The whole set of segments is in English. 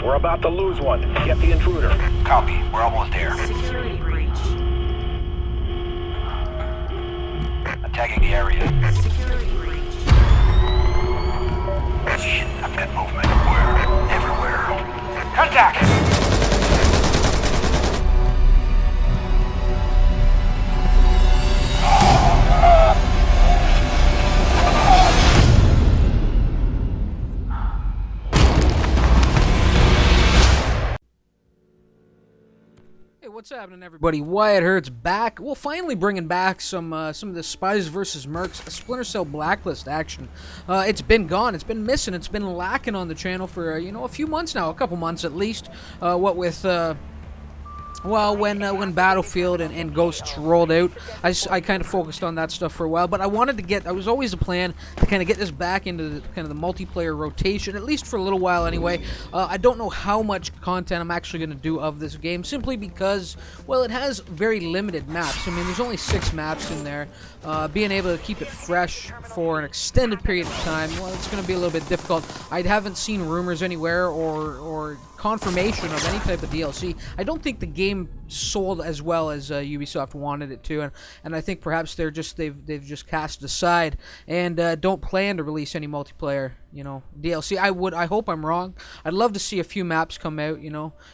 We're about to lose one. Get the intruder. Copy. We're almost there. Security breach. Attacking the area. Security breach. Shit, I've got movement. Where? Everywhere. Contact! Hey, what's happening, everybody? Wyatt Hurt's back. Well, finally bringing back some of the Spies versus Mercs, Splinter Cell Blacklist action. It's been gone. It's been missing. It's been lacking on the channel for a few months now, a couple months at least. What with well, when Battlefield and Ghosts rolled out, I kind of focused on that stuff for a while. But I wanted to get, I was always a plan to kind of get this back into the, kind of the multiplayer rotation, at least for a little while anyway. I don't know how much content I'm actually going to do of this game, simply because, well, it has very limited maps. I mean, there's only 6 maps in there. Being able to keep it fresh for an extended period of time, well, it's going to be a little bit difficult. I haven't seen rumors anywhere or confirmation of any type of DLC. I don't think the game sold as well as Ubisoft wanted it to, and I think perhaps they've just cast aside and don't plan to release any multiplayer, DLC. I hope I'm wrong. I'd love to see a few maps come out,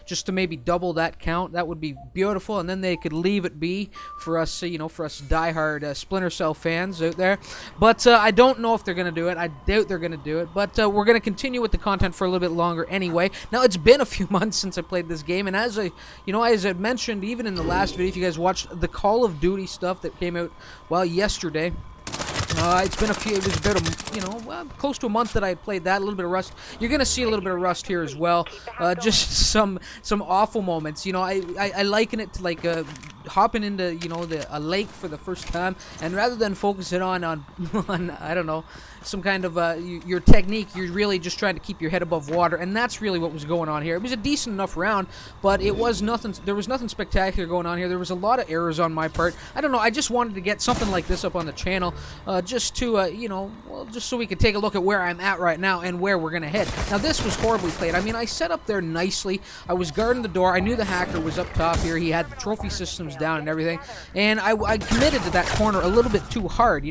just to maybe double that count. That would be beautiful, and then they could leave it be for us, for us diehard Splinter Cell fans out there. But I don't know if they're gonna do it. I doubt they're gonna do it. But we're gonna continue with the content for a little bit longer anyway. Now, it's been a few months since I played this game, and as I mentioned even in the last video, if you guys watched the Call of Duty stuff that came out, well, yesterday. It's been it was about close to a month that I had played that. A little bit of Rust. You're gonna see a little bit of Rust here as well. Just some awful moments. I liken it to like hopping into a lake for the first time, and rather than focus it on I don't know, some kind of your technique, you're really just trying to keep your head above water, and that's really what was going on here. It was a decent enough round, but it was nothing. There was nothing spectacular going on here. There was a lot of errors on my part. I don't know. I just wanted to get something like this up on the channel, just to just so we could take a look at where I'm at right now and where we're gonna head. Now, this was horribly played. I mean, I set up there nicely. I was guarding the door. I knew the hacker was up top here. He had the trophy systems down and everything, and I committed to that corner a little bit too hard.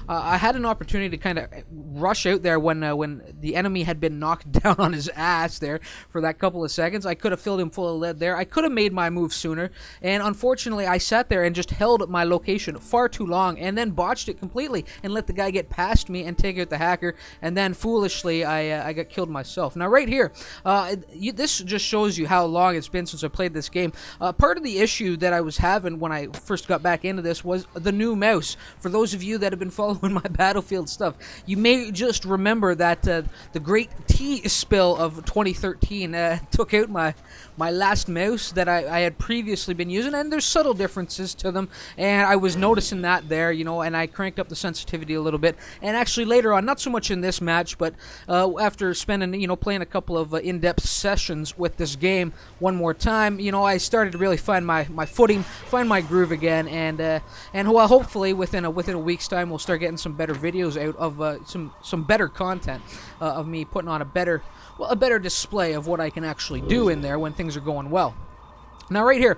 I had an opportunity to kind of rush out there when the enemy had been knocked down on his ass there for that couple of seconds. I could have filled him full of lead there. I could have made my move sooner, and unfortunately I sat there and just held my location far too long and then botched it completely and let the guy get past me and take out the hacker, and then foolishly I got killed myself. Now, right here, this just shows you how long it's been since I played this game. Part of the issue that I was having when I first got back into this was the new mouse. For those of you that have been following my Battlefield stuff, you may just remember that the great tea spill of 2013 took out my last mouse that I had previously been using, and there's subtle differences to them, and I was noticing that there, and I cranked up the sensitivity a little bit. And actually later on, not so much in this match, but after spending, playing a couple of in-depth sessions with this game one more time, I started to really find my footing, find my groove again, and well, hopefully within a week's time we'll start getting some better videos out of some better content of me putting on a better display of what I can actually do in there when things are going well. Now, right here,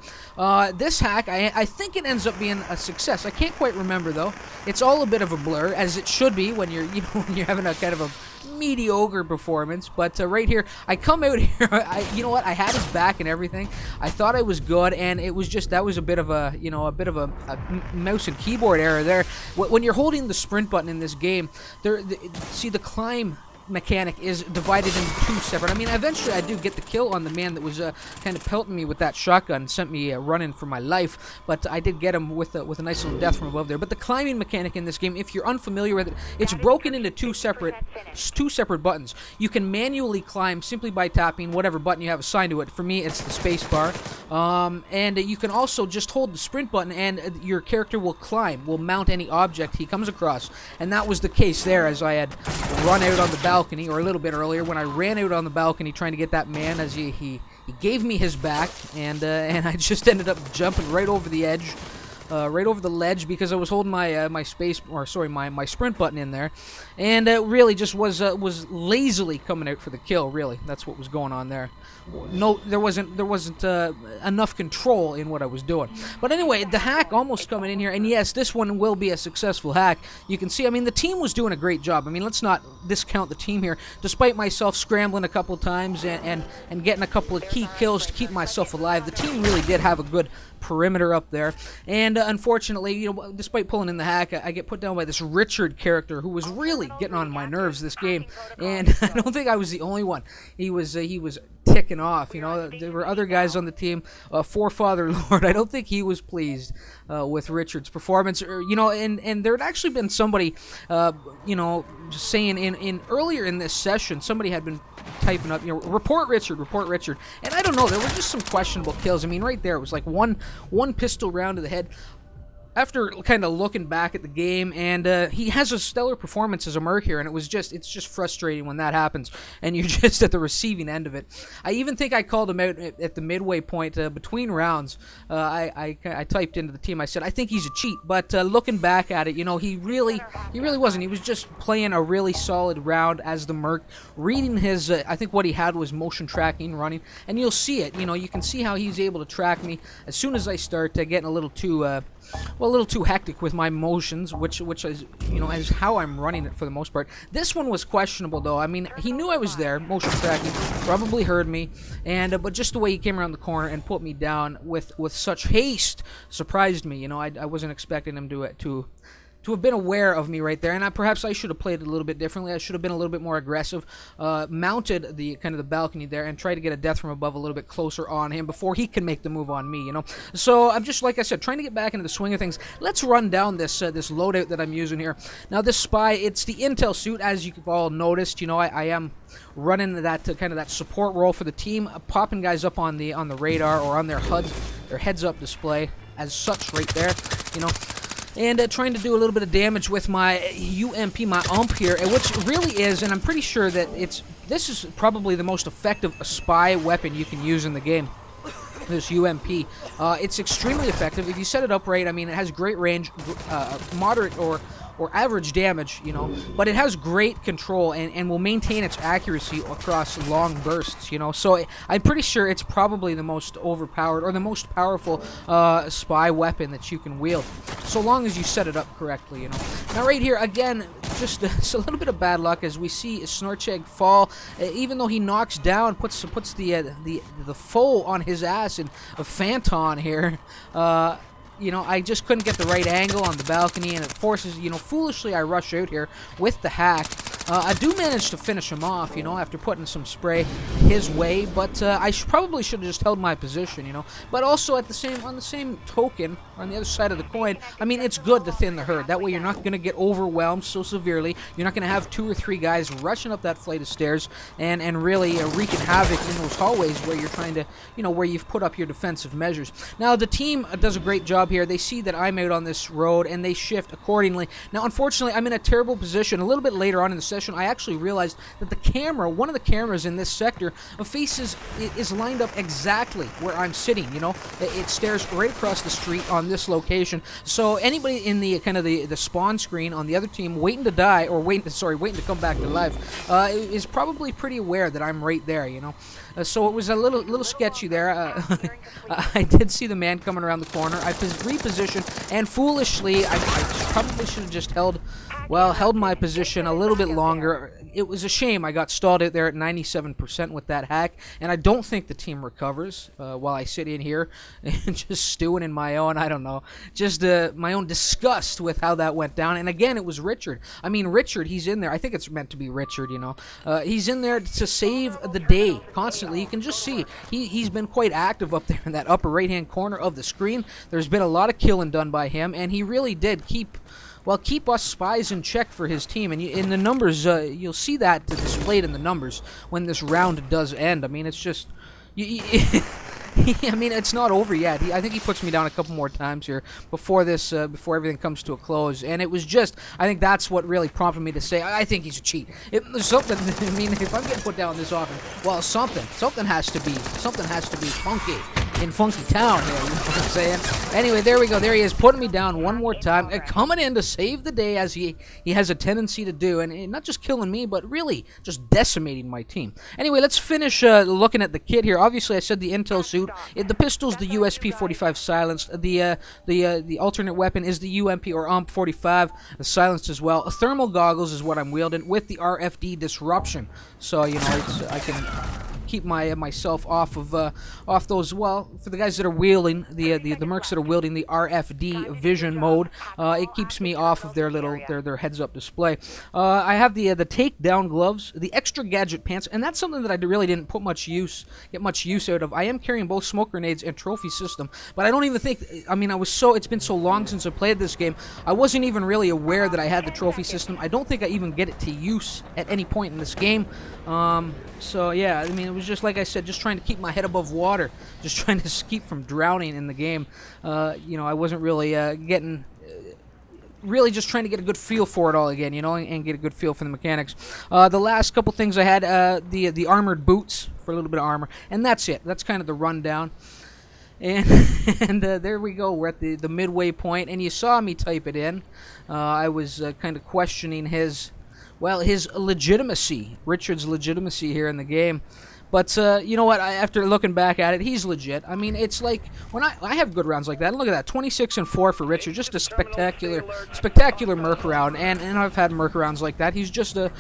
this hack, I think it ends up being a success. I can't quite remember, though. It's all a bit of a blur, as it should be when you're when you're having a kind of a mediocre performance. But right here, I come out here. You know what? I had his back and everything. I thought I was good, and it was just that was a bit of a a mouse and keyboard error there. When you're holding the sprint button in this game, see the climb mechanic is divided into 2 separate. I mean, eventually I do get the kill on the man that was kind of pelting me with that shotgun and sent me running for my life, but I did get him with a nice little death from above there. But the climbing mechanic in this game, if you're unfamiliar with it, it's broken into two separate buttons. You can manually climb simply by tapping whatever button you have assigned to it. For me, it's the space bar. And you can also just hold the sprint button, and your character will mount any object he comes across. And that was the case there, as I had run out on the balcony, or a little bit earlier, when I ran out on the balcony trying to get that man, as he gave me his back, and I just ended up jumping right over the edge right over the ledge because I was holding my my sprint button in there, and really just was lazily coming out for the kill. Really, that's what was going on there. No, there wasn't enough control in what I was doing. But anyway, the hack almost coming in here, and yes, this one will be a successful hack. You can see, I mean, the team was doing a great job. I mean, let's not discount the team here. Despite myself scrambling a couple times and getting a couple of key kills to keep myself alive, the team really did have a good perimeter up there. And unfortunately, you know, despite pulling in the hack, I get put down by this Richard character who was really getting on my nerves this game. And I don't think I was the only one. He was ticking off. You know, there were other guys on the team. Forefather Lord, I don't think he was pleased with Richard's performance. You know, and there had actually been somebody, you know, saying in earlier in this session, somebody had been typing up, you know, report Richard, and I don't know, there were just some questionable kills. I mean, right there, it was like one pistol round to the head. After kind of looking back at the game, and he has a stellar performance as a merc here, and it's just frustrating when that happens, and you're just at the receiving end of it. I even think I called him out at the midway point between rounds. I typed into the team. I said I think he's a cheat, but looking back at it, you know, he really wasn't. He was just playing a really solid round as the merc, reading his. I think what he had was motion tracking running, and you'll see it. You know, you can see how he's able to track me as soon as I start getting a little too. Well, a little too hectic with my motions, which is, you know, is how I'm running it for the most part. This one was questionable, though. I mean, he knew I was there, motion tracking, probably heard me, and but just the way he came around the corner and put me down with such haste surprised me. You know, I wasn't expecting him to have been aware of me right there, and perhaps I should have played it a little bit differently. I should have been a little bit more aggressive, mounted the kind of the balcony there, and tried to get a death from above a little bit closer on him before he can make the move on me. You know, so I'm just, like I said, trying to get back into the swing of things. Let's run down this this loadout that I'm using here. Now, this spy, it's the intel suit, as you've all noticed. You know, I am running that kind of that support role for the team, popping guys up on the radar or on their HUD, their heads-up display, as such, right there. You know. And trying to do a little bit of damage with my UMP, my ump here, which really is, and I'm pretty sure that this is probably the most effective spy weapon you can use in the game. This UMP. It's extremely effective. If you set it up right, I mean, it has great range, moderate or average damage, you know, but it has great control and will maintain its accuracy across long bursts, you know. So I'm pretty sure it's probably the most overpowered or the most powerful spy weapon that you can wield, so long as you set it up correctly, you know. Now right here, again, just a little bit of bad luck as we see Snorchegg fall. Even though he knocks down, puts the foe on his ass in a Phantom here. You know, I just couldn't get the right angle on the balcony, and it forces, you know, foolishly I rush out here with the hack. I do manage to finish him off, you know, after putting some spray his way, but I probably should have just held my position, you know. But also on the same token, on the other side of the coin, I mean, it's good to thin the herd. That way you're not going to get overwhelmed so severely. You're not going to have 2 or 3 guys rushing up that flight of stairs and really wreaking havoc in those hallways where you're trying to, you know, where you've put up your defensive measures. Now, the team does a great job here. They see that I'm out on this road, and they shift accordingly. Now, unfortunately, I'm in a terrible position. A little bit later on in the session, I actually realized that the camera, one of the cameras in this sector, is lined up exactly where I'm sitting, you know. It stares right across the street on this location. So anybody in the kind of the spawn screen on the other team waiting to die, or waiting to come back to life, is probably pretty aware that I'm right there, you know. So it was a little sketchy there. I did see the man coming around the corner. I repositioned, and foolishly, I probably should have just held my position a little bit longer. It was a shame I got stalled out there at 97% with that hack, and I don't think the team recovers while I sit in here and just stewing in my own, I don't know, just my own disgust with how that went down. And again, it was Richard. I mean, Richard, he's in there. I think it's meant to be Richard, you know. He's in there to save the day constantly. You can just see he's been quite active up there in that upper right-hand corner of the screen. There's been a lot of killing done by him, and he really did keep us spies in check for his team. And in the numbers, you'll see that displayed in the numbers when this round does end. I mean, it's just... I mean, it's not over yet. I think he puts me down a couple more times here before before everything comes to a close. And it was just, I think that's what really prompted me to say, I think he's a cheat. Something. I mean, if I'm getting put down this often, well, something has to be funky. in Funky Town here, you know what I'm saying? Anyway, there we go. There he is, putting me down one more time, coming in to save the day, as he has a tendency to do, and not just killing me, but really just decimating my team. Anyway, let's finish looking at the kit here. Obviously, I said the intel suit. The pistol's the USP-45 silenced. The alternate weapon is the UMP or UMP-45 silenced as well. Thermal goggles is what I'm wielding with the RFD disruption. So, you know, I can keep myself off those. Well, for the guys that are wielding the mercs that are wielding the RFD vision mode, it keeps me off of their little their heads up display. I have the takedown gloves, the extra gadget pants, and that's something that I really didn't get much use out of. I am carrying both smoke grenades and trophy system, but I don't even think, I mean, it's been so long since I played this game, I wasn't even really aware that I had the trophy system. I don't think I even get it to use at any point in this game. So yeah, I mean, it was just like I said, just trying to keep my head above water, just trying to keep from drowning in the game. You know, I wasn't really really just trying to get a good feel for it all again, you know, and get a good feel for the mechanics. The last couple things I had, the armored boots for a little bit of armor, and that's it. That's kind of the rundown. And there we go. We're at the midway point, and you saw me type it in. I was kind of questioning his legitimacy, Richard's legitimacy here in the game. But you know what? After looking back at it, he's legit. I mean, it's like when I have good rounds like that. And look at that, 26 and 4 for Richard, just a spectacular merc round. And I've had merc rounds like that. He's just a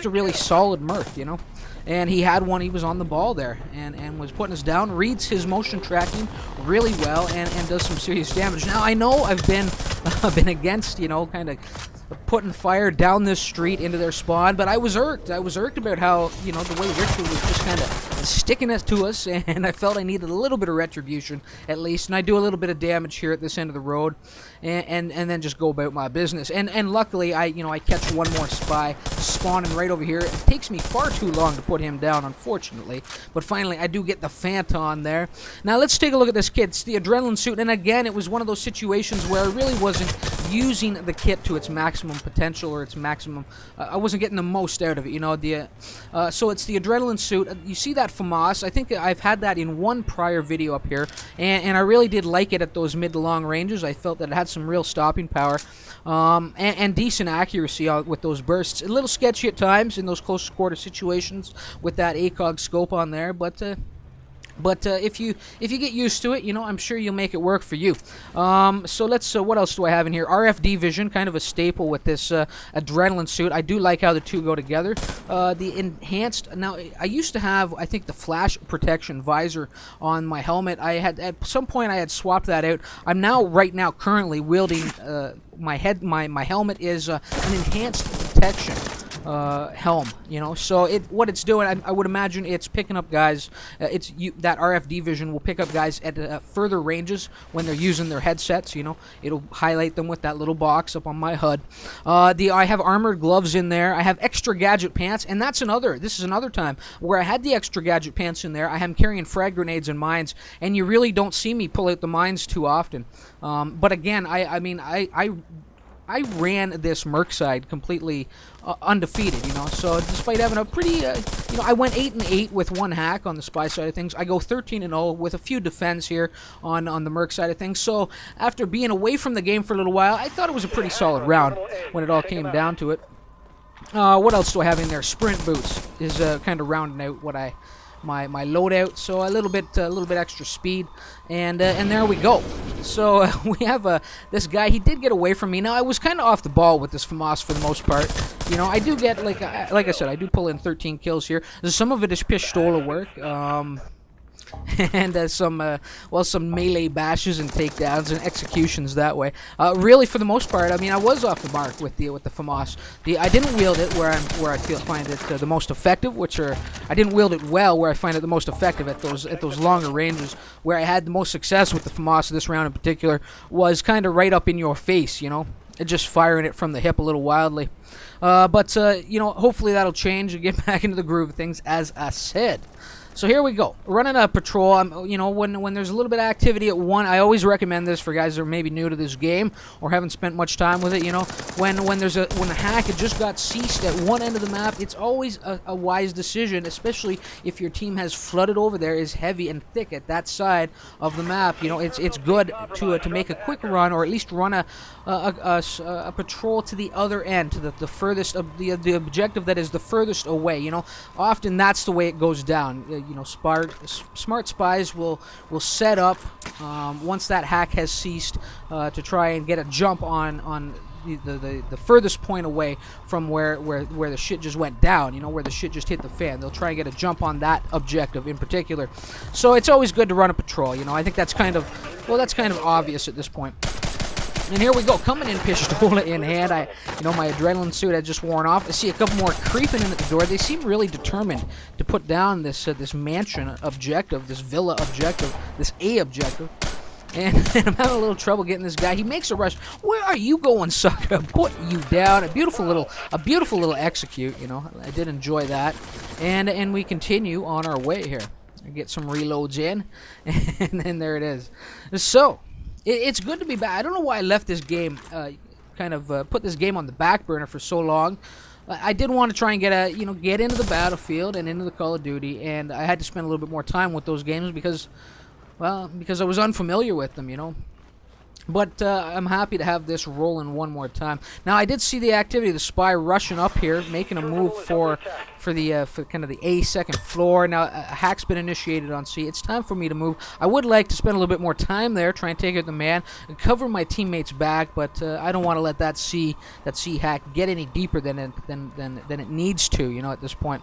really solid merc, you know. And he had one. He was on the ball there and was putting us down. Reads his motion tracking really well and does some serious damage. Now I know I've been against, you know, kind of putting fire down this street into their spawn, but I was irked. I was irked about how, you know, the way Richard was just kind of sticking it to us, and I felt I needed a little bit of retribution at least, and I do a little bit of damage here at this end of the road, and then just go about my business. And luckily, I catch one more spy spawning right over here. It takes me far too long to put him down, unfortunately, but finally I do get the Phantom there. Now let's take a look at this kit. It's the adrenaline suit, and again, it was one of those situations where I really wasn't using the kit to its maximum potential or its maximum. I wasn't getting the most out of it, you know. So it's the adrenaline suit. You see that FAMAS? I think I've had that in one prior video up here, and I really did like it at those mid to long ranges. I felt that it had some real stopping power and decent accuracy with those bursts. A little sketchy at times in those close quarter situations with that ACOG scope on there, but if you get used to it, you know, I'm sure you'll make it work for you. So let's, what else do I have in here? RFD vision, kind of a staple with this adrenaline suit. I do like how the two go together. The enhanced, now I used to have, I think, the flash protection visor on my helmet. I had, at some point I had swapped that out. I'm now, right now, currently wielding my helmet is an enhanced protection helm, you know. So what it's doing, I would imagine it's picking up guys. That RFD vision will pick up guys at further ranges when they're using their headsets. You know, it'll highlight them with that little box up on my HUD. I have armored gloves in there. I have extra gadget pants, and this is another time where I had the extra gadget pants in there. I am carrying frag grenades and mines, and you really don't see me pull out the mines too often. But again, I ran this merc side completely undefeated, you know. So despite having a pretty, you know, I went 8-8 with one hack on the spy side of things. I go 13-0 with a few defends here on the merc side of things. So after being away from the game for a little while, I thought it was a pretty solid round when it all came down to it. What else do I have in there? Sprint boots is kind of rounding out what my loadout, so a little bit extra speed, and there we go. So we have this guy. He did get away from me. Now I was kind of off the ball with this FAMAS for the most part. You know, I do get, like I said, I do pull in 13 kills here. Some of it is pistola work. And some melee bashes and takedowns and executions that way. Really, for the most part, I mean, I was off the mark with the FAMAS. I didn't wield it where I find it the most effective, I didn't wield it well where I find it the most effective at those longer ranges. Where I had the most success with the FAMAS this round in particular was kind of right up in your face, you know, just firing it from the hip a little wildly. But you know, hopefully that'll change and get back into the groove of things, as I said. So here we go, running a patrol. You know, when there's a little bit of activity at one, I always recommend this for guys that are maybe new to this game or haven't spent much time with it. You know, when a hack had just got ceased at one end of the map, it's always a wise decision, especially if your team has flooded over there, is heavy and thick at that side of the map. You know, it's good to make a quick run, or at least run a patrol to the other end, to the furthest of the objective that is the furthest away. You know, often that's the way it goes down. You know, smart spies will set up once that hack has ceased to try and get a jump on the furthest point away from where the shit just went down. You know, where the shit just hit the fan. They'll try and get a jump on that objective in particular. So it's always good to run a patrol. You know, I think that's kind of obvious at this point. And here we go, coming in, pistola in hand. My adrenaline suit had just worn off. I see a couple more creeping in at the door. They seem really determined to put down this mansion objective, this villa objective, this A objective. And I'm having a little trouble getting this guy. He makes a rush. Where are you going, sucker? Put you down. A beautiful little execute. You know, I did enjoy that. And we continue on our way here. I get some reloads in, and then there it is. So. It's good to be back. I don't know why I left this game, put this game on the back burner for so long. I did want to try and get into the battlefield and into the Call of Duty, and I had to spend a little bit more time with those games because I was unfamiliar with them, you know. But I'm happy to have this rolling one more time. Now I did see the activity, the spy rushing up here, making a move for kind of the A second floor. Now a hack's been initiated on C. It's time for me to move. I would like to spend a little bit more time there, try and take out the man, and cover my teammates back. But I don't want to let that C hack get any deeper than it needs to. You know, at this point.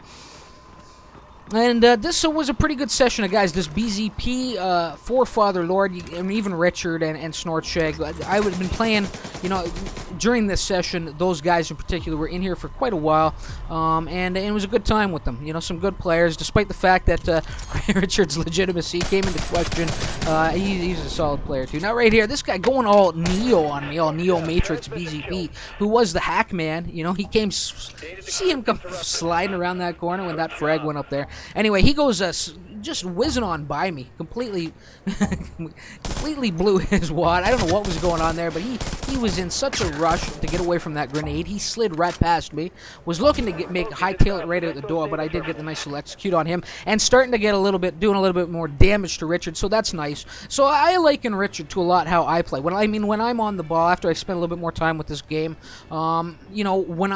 And this was a pretty good session of guys. This BZP, Forefather Lord, and even Richard and Snortshag. I would have been playing, you know, during this session. Those guys in particular were in here for quite a while, and it was a good time with them. You know, some good players, despite the fact that Richard's legitimacy came into question. He's a solid player too. Now right here, this guy going all Neo on me, all Neo Matrix BZP, who was the hack man. You know, he came, see him come sliding around that corner when that frag went up there. Anyway, he goes just whizzing on by me, completely blew his wad. I don't know what was going on there, but he was in such a rush to get away from that grenade. He slid right past me, was looking to hightail it right out the door, but I did get the nice little execute on him, and starting to get doing a little bit more damage to Richard, so that's nice. So I liken Richard to a lot how I play. When I'm on the ball, after I spend a little bit more time with this game, you know, when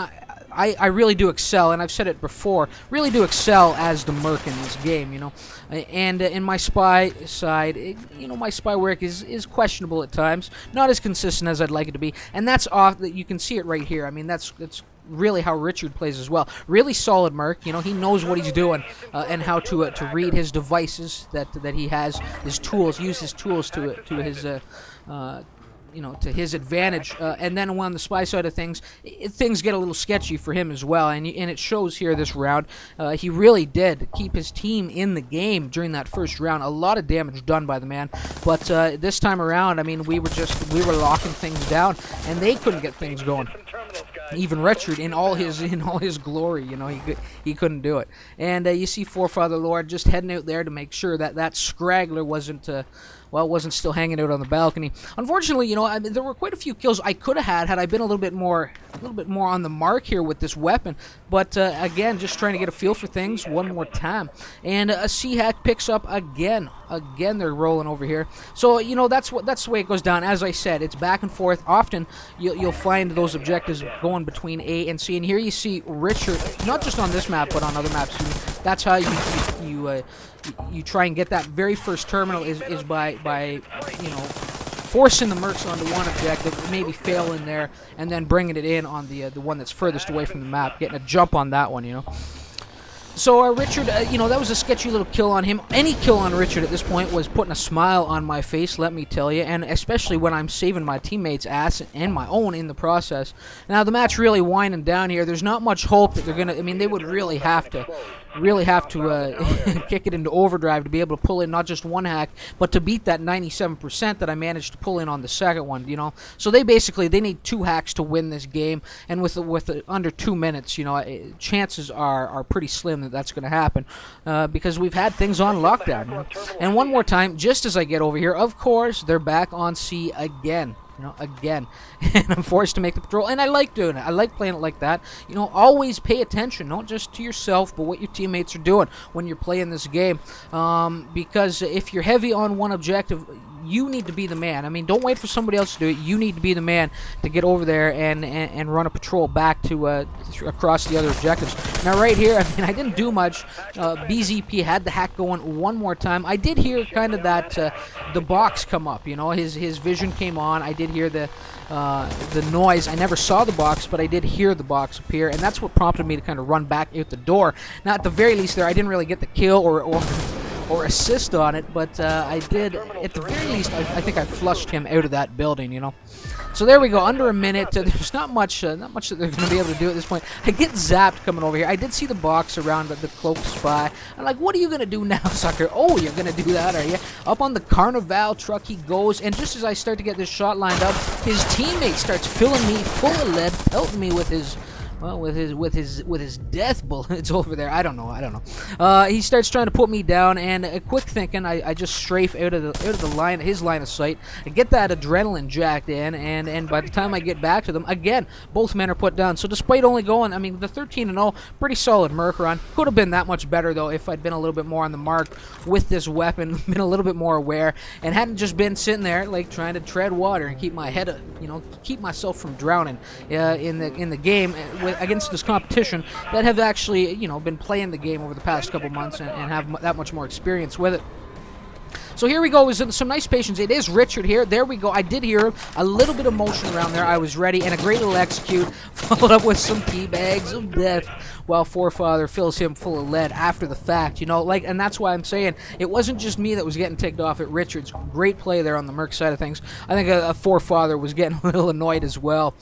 I really do excel, and I've said it before, really do excel as the merc in this game, you know. And in my spy side, you know, my spy work is questionable at times, not as consistent as I'd like it to be, and that's off. That you can see it right here. I mean, that's really how Richard plays as well. Really solid merc, you know. He knows what he's doing and how to read his devices that he has, his tools, use his tools to his you know, to his advantage, and then on the spy side of things, things get a little sketchy for him as well, and it shows here this round. He really did keep his team in the game during that first round. A lot of damage done by the man, but this time around, I mean, we were locking things down, and they couldn't get things going. Even Richard, in all his glory, you know, he couldn't do it. And you see Forefather Lord just heading out there to make sure that scraggler wasn't still hanging out on the balcony. Unfortunately, you know, there were quite a few kills I could have had I been a little bit more on the mark here with this weapon. But again, just trying to get a feel for things one more time. And a C-hack picks up again. Again, they're rolling over here. So, you know, that's the way it goes down. As I said, it's back and forth. Often, you'll find those objectives going between A and C. And here you see Richard, not just on this map, but on other maps. That's how you try and get that very first terminal is by you know, forcing the mercs onto one objective, maybe failing there, and then bringing it in on the one that's furthest away from the map, getting a jump on that one, you know. So Richard, you know, that was a sketchy little kill on him. Any kill on Richard at this point was putting a smile on my face, let me tell you, and especially when I'm saving my teammates' ass and my own in the process. Now, the match really winding down here. There's not much hope that they're going to, I mean, they would really have to really have to kick it into overdrive to be able to pull in not just one hack, but to beat that 97% that I managed to pull in on the second one, you know. So they need 2 hacks to win this game, and with under 2 minutes, you know, chances are pretty slim that that's going to happen, because we've had things on lockdown. You know? And one more time, just as I get over here, of course, they're back on C again. You know, again, and I'm forced to make the patrol, and I like doing it. I like playing it like that. You know, always pay attention, not just to yourself, but what your teammates are doing when you're playing this game. Because if you're heavy on one objective, you need to be the man. I mean, don't wait for somebody else to do it. You need to be the man to get over there and run a patrol back to across the other objectives. Now, right here, I mean, I didn't do much. BZP had the hack going one more time. I did hear kind of that the box come up. You know, his vision came on. I did hear the noise. I never saw the box, but I did hear the box appear, and that's what prompted me to kind of run back out the door. Now, at the very least there, I didn't really get the kill or assist on it, but I did, at the very least, I think I flushed him out of that building, you know. So there we go, under a minute. There's not much that they're going to be able to do at this point. I get zapped coming over here. I did see the box around the cloaked spy. I'm like, what are you going to do now, sucker? Oh, you're going to do that, are you? Up on the Carnival truck he goes, and just as I start to get this shot lined up, his teammate starts filling me full of lead, pelting me with his... Well, with his death bullets over there, I don't know. He starts trying to put me down, and quick thinking, I just strafe out of his line of sight. I get that adrenaline jacked in, and by the time I get back to them, again, both men are put down. So despite only going, I mean, the 13-0, pretty solid merc run. Could have been that much better though if I'd been a little bit more on the mark with this weapon, been a little bit more aware, and hadn't just been sitting there like trying to tread water and keep my head, you know, keep myself from drowning in the game against this competition that have actually, you know, been playing the game over the past couple months and have that much more experience with it. So here we go, with some nice patience. It is Richard here. There we go. I did hear a little bit of motion around there. I was ready, and a great little execute, followed up with some tea bags of death, while Forefather fills him full of lead after the fact. You know, like, and that's why I'm saying it wasn't just me that was getting ticked off at Richard's. Great play there on the Merc side of things. I think a Forefather was getting a little annoyed as well.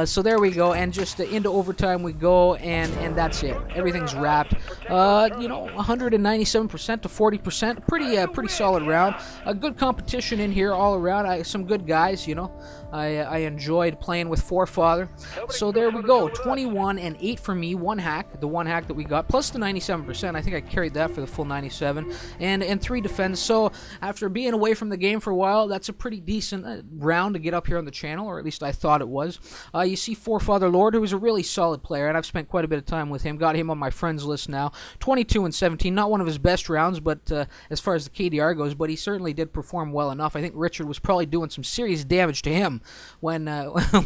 So there we go, and just into overtime we go, and that's it. Everything's wrapped. You know, 197% to 40%. Pretty solid round. A good competition in here all around. Some good guys, you know. I enjoyed playing with Forefather. So there we go. 21 and 8 for me. One hack, the one hack that we got, plus the 97%. I think I carried that for the full 97, and 3 defense. So after being away from the game for a while, that's a pretty decent round to get up here on the channel, or at least I thought it was. You see Forefather Lord, who is a really solid player, and I've spent quite a bit of time with him. Got him on my friends list now. 22 and 17. Not one of his best rounds, but as far as the KDR goes, but he certainly did perform well enough. I think Richard was probably doing some serious damage to him when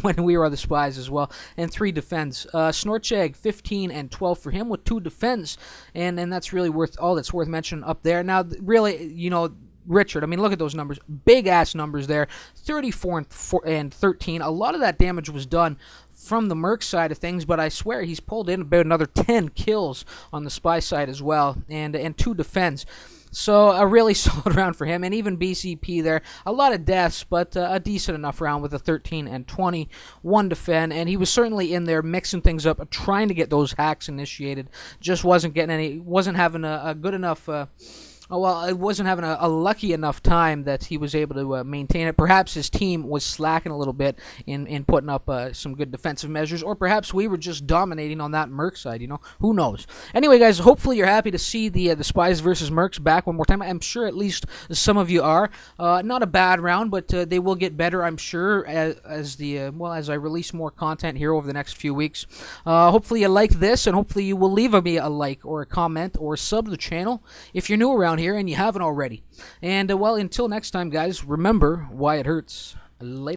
when we were the Spies as well. And 3 defense. Snorcheg, 15 and 12 for him with 2 defense, and that's really worth mentioning up there. Now, really, you know, Richard, I mean, look at those numbers. Big-ass numbers there. 34 and 13. A lot of that damage was done from the Merc side of things, but I swear he's pulled in about another 10 kills on the Spy side as well, and 2 defense. So a really solid round for him, and even BCP there. A lot of deaths, but a decent enough round with a 13 and 20. 1 defend, and he was certainly in there mixing things up, trying to get those hacks initiated. Just wasn't getting any, wasn't having a good enough... well, it wasn't having a lucky enough time that he was able to maintain it. Perhaps his team was slacking a little bit in putting up some good defensive measures, or perhaps we were just dominating on that Merc side, you know? Who knows? Anyway, guys, hopefully you're happy to see the Spies versus Mercs back one more time. I'm sure at least some of you are. Not a bad round, but they will get better, I'm sure, as I release more content here over the next few weeks. Hopefully you like this, and hopefully you will leave me a like or a comment or sub to the channel if you're new around here and you haven't already. And well, until next time, guys, remember why it hurts. Later.